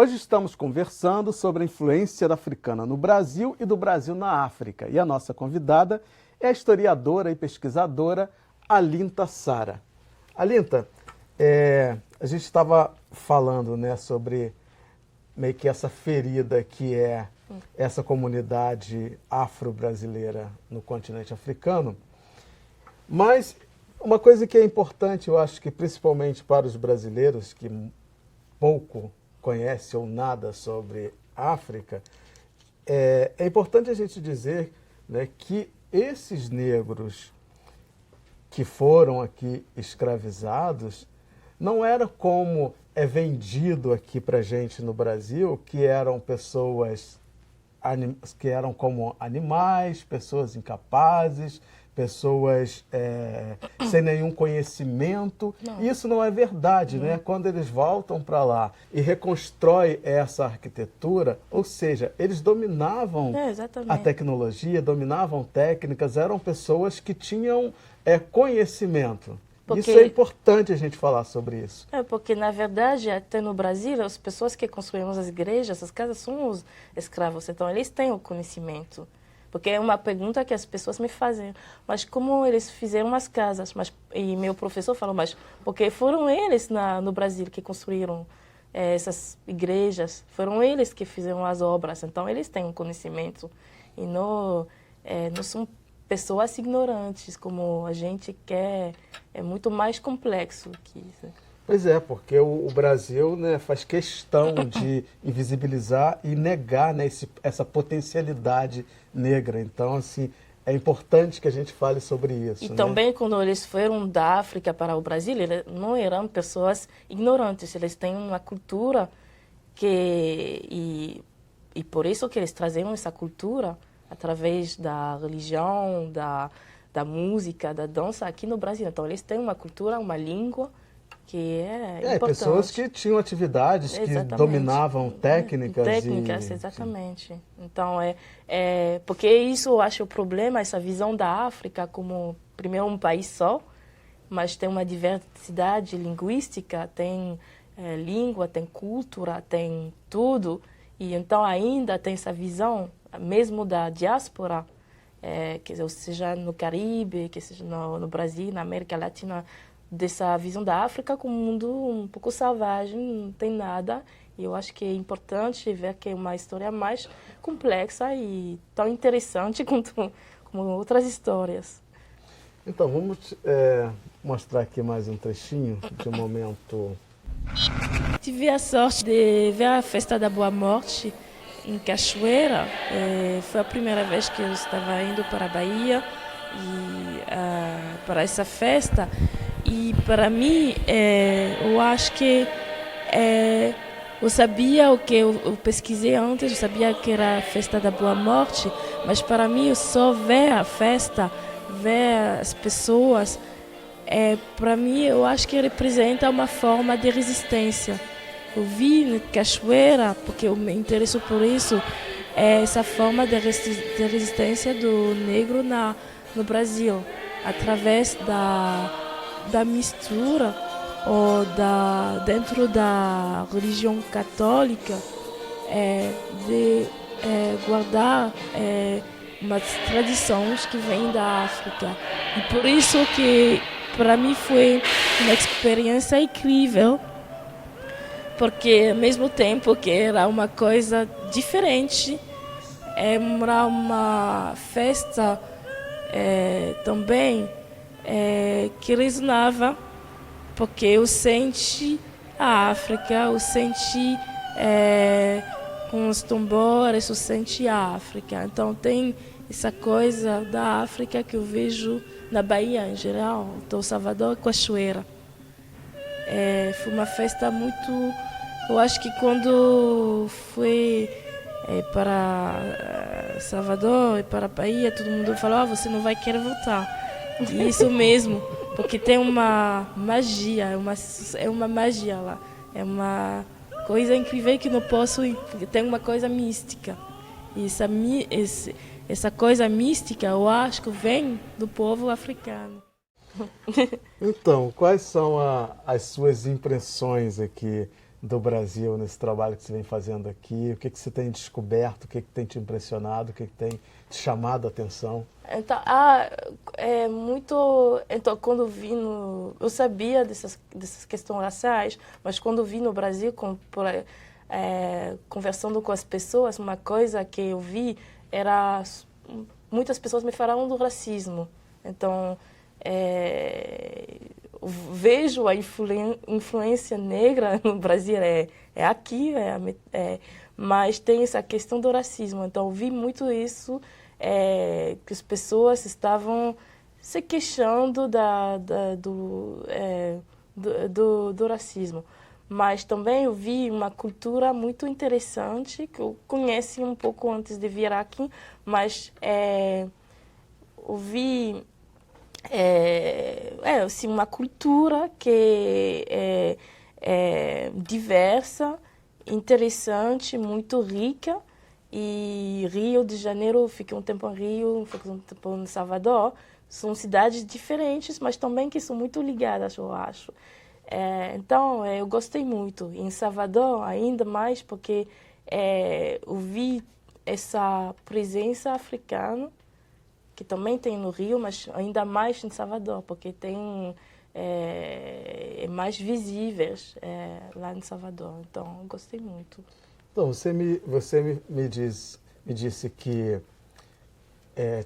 Hoje estamos conversando sobre a influência da africana no Brasil e do Brasil na África. E a nossa convidada é a historiadora e pesquisadora Alinta Sara. Alinta, a gente estava falando, né, sobre meio que essa ferida que é essa comunidade afro-brasileira no continente africano. Mas uma coisa que é importante, eu acho que principalmente para os brasileiros que pouco conhecem ou nada sobre a África, é importante a gente dizer, né, que esses negros que foram aqui escravizados não era como é vendido aqui para a gente no Brasil, que eram pessoas que eram como animais, pessoas incapazes, pessoas sem nenhum conhecimento. Não. Isso não é verdade, né? Quando eles voltam para lá e reconstroem essa arquitetura, ou seja, eles dominavam a tecnologia, dominavam técnicas, eram pessoas que tinham conhecimento. Isso é importante a gente falar sobre isso. Porque, na verdade, até no Brasil, as pessoas que construíram as igrejas, as casas, são os escravos. Então, eles têm o conhecimento. Porque é uma pergunta que as pessoas me fazem. Mas como eles fizeram as casas? E meu professor falou, mas porque foram eles no Brasil que construíram essas igrejas. Foram eles que fizeram as obras. Então, eles têm um conhecimento. E não são pessoas ignorantes, como a gente quer, é muito mais complexo que isso. Pois é, porque o Brasil, né, faz questão de invisibilizar e negar, né, essa potencialidade negra. Então, assim, é importante que a gente fale sobre isso. E também, quando eles foram da África para o Brasil, eles não eram pessoas ignorantes, eles têm uma cultura e por isso que eles traziam essa cultura através da religião, da música, da dança aqui no Brasil. Então, eles têm uma cultura, uma língua que é importante. Pessoas que tinham atividades, que dominavam técnicas. Técnicas, exatamente. Sim. Então, porque isso eu acho o problema, essa visão da África como, primeiro, um país só, mas tem uma diversidade linguística, tem língua, tem cultura, tem tudo. E então, ainda tem essa visão mesmo da diáspora, seja no Caribe, que seja no Brasil, na América Latina, dessa visão da África como um mundo um pouco selvagem, não tem nada. E eu acho que é importante ver que é uma história mais complexa e tão interessante como outras histórias. Então, vamos mostrar aqui mais um trechinho de um momento. Tive a sorte de ver a Festa da Boa Morte em Cachoeira. Foi a primeira vez que eu estava indo para a Bahia para essa festa. E para mim, eu acho que eu sabia o que eu pesquisei antes, eu sabia que era a Festa da Boa Morte, mas para mim, eu só ver a festa, ver as pessoas, para mim, eu acho que representa uma forma de resistência. Eu vi na Cachoeira, porque eu me interesso por isso, essa forma de resistência do negro no Brasil, através da mistura ou dentro da religião católica, de guardar umas tradições que vêm da África. E por isso que para mim foi uma experiência incrível, porque ao mesmo tempo que era uma coisa diferente, era uma festa também que resonava, porque eu senti a África, eu senti com os tambores, eu senti a África. Então tem essa coisa da África que eu vejo na Bahia em geral, então Salvador e Cachoeira. Foi uma festa muito... Eu acho que quando fui para Salvador e para a Bahia, todo mundo falou, você não vai querer voltar. E isso mesmo, porque tem uma magia, é uma magia lá. É uma coisa incrível que não posso... Tem uma coisa mística. E essa coisa mística, eu acho que vem do povo africano. Então, quais são as suas impressões aqui do Brasil nesse trabalho que você vem fazendo aqui? O que você tem descoberto? O que tem te impressionado? O que tem te chamado a atenção? Então, é muito. Então, quando vi no. Eu sabia dessas questões raciais, mas quando vi no Brasil, conversando com as pessoas, uma coisa que eu vi era. Muitas pessoas me falaram do racismo. Então, vejo a influência negra no Brasil, é aqui, mas tem essa questão do racismo. Então, eu vi muito isso. Que as pessoas estavam se queixando do racismo. Mas também eu vi uma cultura muito interessante, que eu conheci um pouco antes de vir aqui, mas eu vi assim, uma cultura que é diversa, interessante, muito rica. E Rio de Janeiro, fiquei um tempo em Rio, fiquei um tempo em Salvador. São cidades diferentes, mas também que são muito ligadas, eu acho. Então, eu gostei muito. Em Salvador, ainda mais, porque eu vi essa presença africana, que também tem no Rio, mas ainda mais em Salvador, porque tem mais visíveis lá em Salvador. Então, eu gostei muito. Então, você me disse que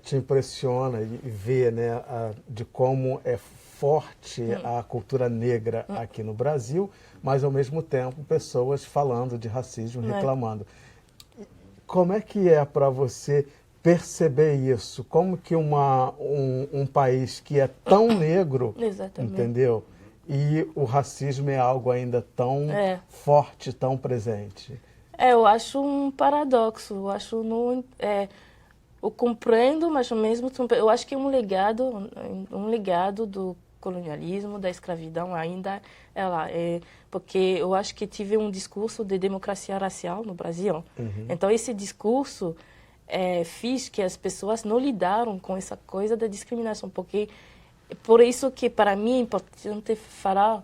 te impressiona e vê, né, de como é forte a cultura negra aqui no Brasil, mas ao mesmo tempo pessoas falando de racismo, reclamando. Como é que é para você perceber isso? Como que um país que é tão negro, entendeu? E o racismo é algo ainda tão forte, tão presente? Eu acho um paradoxo. Eu acho eu compreendo, mas ao mesmo tempo eu acho que é um legado do colonialismo, da escravidão ainda é lá. Porque eu acho que tive um discurso de democracia racial no Brasil. Então esse discurso fez que as pessoas não lidaram com essa coisa da discriminação, porque por isso que para mim é importante falar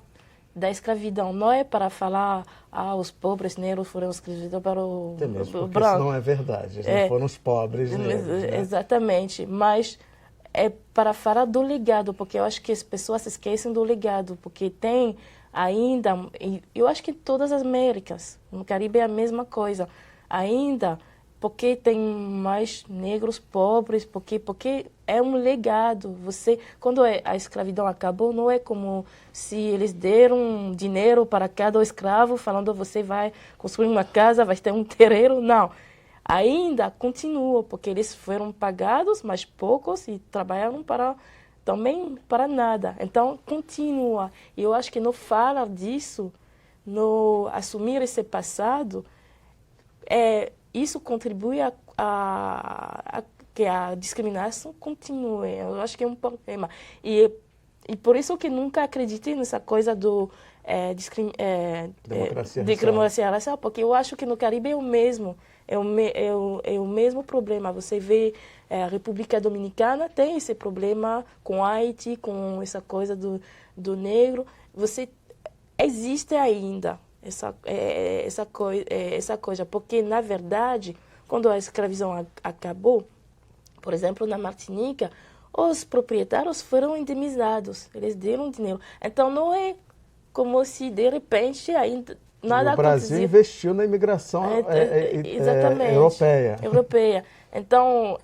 da escravidão, não é para falar os pobres negros foram escravizados para o branco. Isso não é verdade, não foram os pobres negros. Né? Exatamente, mas é para falar do legado, porque eu acho que as pessoas se esquecem do legado, porque tem ainda, eu acho que em todas as Américas, no Caribe é a mesma ainda, porque tem mais negros pobres, porque é um legado. Quando a escravidão acabou, não é como se eles deram dinheiro para cada escravo, falando você vai construir uma casa, vai ter um terreiro. Não, ainda continua, porque eles foram pagados, mas poucos, e trabalharam também para nada. Então, continua. E eu acho que não falar disso, não assumir esse passado, isso contribui a que a discriminação continue. Eu acho que é um problema. E por isso que nunca acreditei nessa coisa do democracia racial, porque eu acho que no Caribe é o mesmo. É o mesmo problema. Você vê a República Dominicana tem esse problema com Haiti, com essa coisa do negro. Existe ainda essa coisa, porque, na verdade, quando a escravidão acabou, por exemplo, na Martinica, os proprietários foram indenizados, eles deram dinheiro. Então, não é como se, de repente, ainda nada aconteceu. O Brasil investiu na imigração europeia. Então,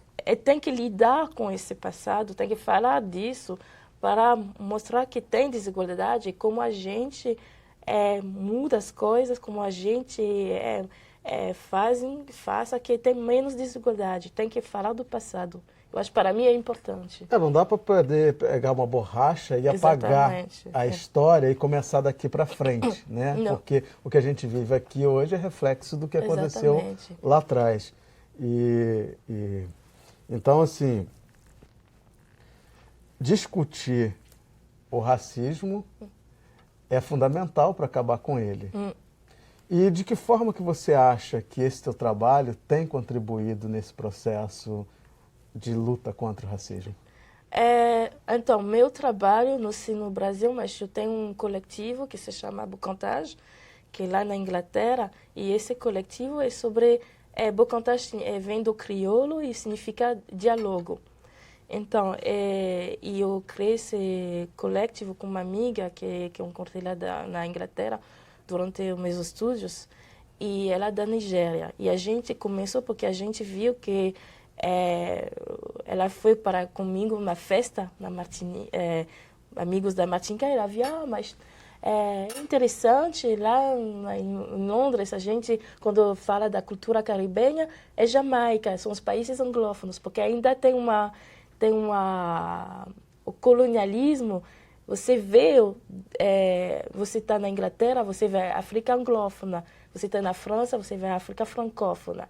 tem que lidar com esse passado, tem que falar disso para mostrar que tem desigualdade e como a gente muda as coisas, como a gente faça que tem menos desigualdade. Tem que falar do passado. Eu acho que para mim é importante. Não dá para poder pegar uma borracha e apagar a história e começar daqui para frente, né? Não. Porque o que a gente vive aqui hoje é reflexo do que aconteceu lá atrás. Então, assim, discutir o racismo é fundamental para acabar com ele. E de que forma que você acha que esse teu trabalho tem contribuído nesse processo de luta contra o racismo? Então, meu trabalho no Brasil, mas eu tenho um coletivo que se chama Bucantage, que é lá na Inglaterra, e esse coletivo é sobre... Bocantás vem do crioulo e significa diálogo. Então, e eu criei esse coletivo com uma amiga que eu encontrei lá na Inglaterra durante os meus estudos, e ela é da Nigéria. E a gente começou porque a gente viu que ela foi comigo numa festa na amigos da Martinica, e ela viu, mas é interessante, lá em Londres, a gente, quando fala da cultura caribenha, é Jamaica, são os países anglófonos, porque ainda tem o colonialismo. Você vê, você está na Inglaterra, você vê a África anglófona, você está na França, você vê a África francófona.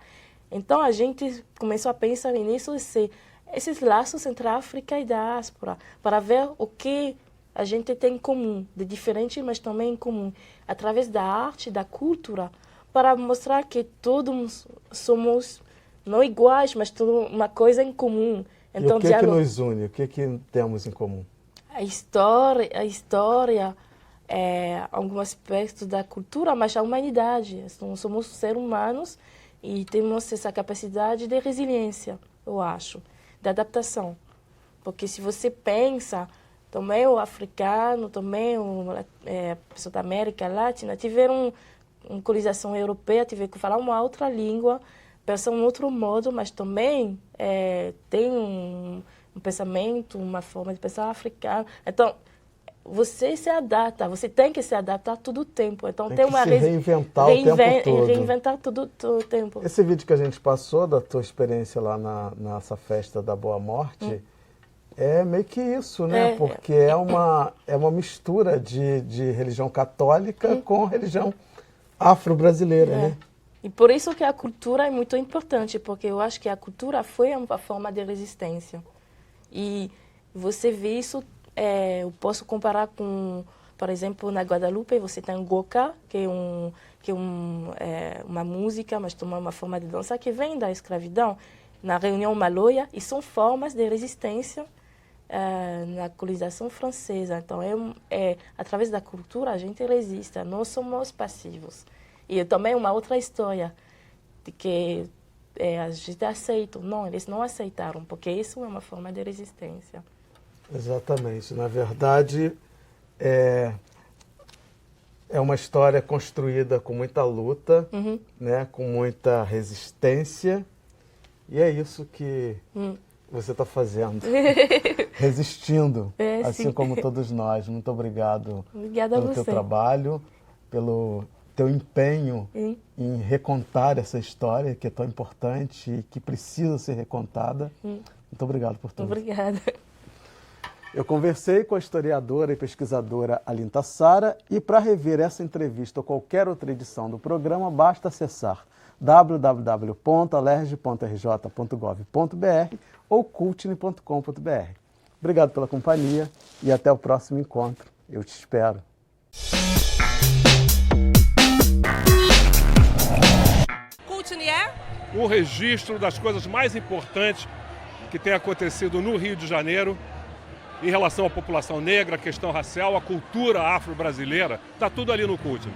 Então, a gente começou a pensar nisso, esses laços entre a África e a diáspora, para ver o que a gente tem em comum, de diferente, mas também em comum, através da arte, da cultura, para mostrar que todos somos não iguais, mas tudo uma coisa em comum. Então, e o que é que nos une? O que é que temos em comum? A história, alguns aspectos da cultura, mas a humanidade. Então, somos seres humanos e temos essa capacidade de resiliência, eu acho, de adaptação. Porque se você pensa, também o africano, também a pessoa da América Latina tiveram uma colonização europeia, tiveram que falar uma outra língua, pensar um outro modo, mas também tem um pensamento, uma forma de pensar africana. Então, você se adapta, você tem que se adaptar todo o tempo. Então, tem que se reinventar o tempo todo. Reinventar todo o tempo. Esse vídeo que a gente passou da tua experiência lá nessa festa da Boa Morte, é meio que isso, né? Porque é uma mistura de religião católica com religião afro-brasileira, né? E por isso que a cultura é muito importante, porque eu acho que a cultura foi uma forma de resistência. E você vê isso, eu posso comparar com, por exemplo, na Guadalupe, você tem o Goka, que é uma música, mas também uma forma de dança que vem da escravidão, na reunião Maloia, e são formas de resistência na colonização francesa. Então, através da cultura, a gente resiste, não somos passivos. E também uma outra história, de que a gente aceita. Não, eles não aceitaram, porque isso é uma forma de resistência. Exatamente. Na verdade, é uma história construída com muita luta, né, com muita resistência, e é isso que você está fazendo, resistindo, assim sim. como todos nós. Muito obrigado Obrigada pelo teu trabalho, pelo teu empenho em recontar essa história que é tão importante e que precisa ser recontada. Muito obrigado por tudo. Obrigada. Eu conversei com a historiadora e pesquisadora Alinta Sara, e para rever essa entrevista ou qualquer outra edição do programa, basta acessar www.alerj.rj.gov.br ou cultine.com.br. Obrigado pela companhia e até o próximo encontro. Eu te espero. Cultine é o registro das coisas mais importantes que tem acontecido no Rio de Janeiro em relação à população negra, a questão racial, a cultura afro-brasileira. Está tudo ali no Cultine.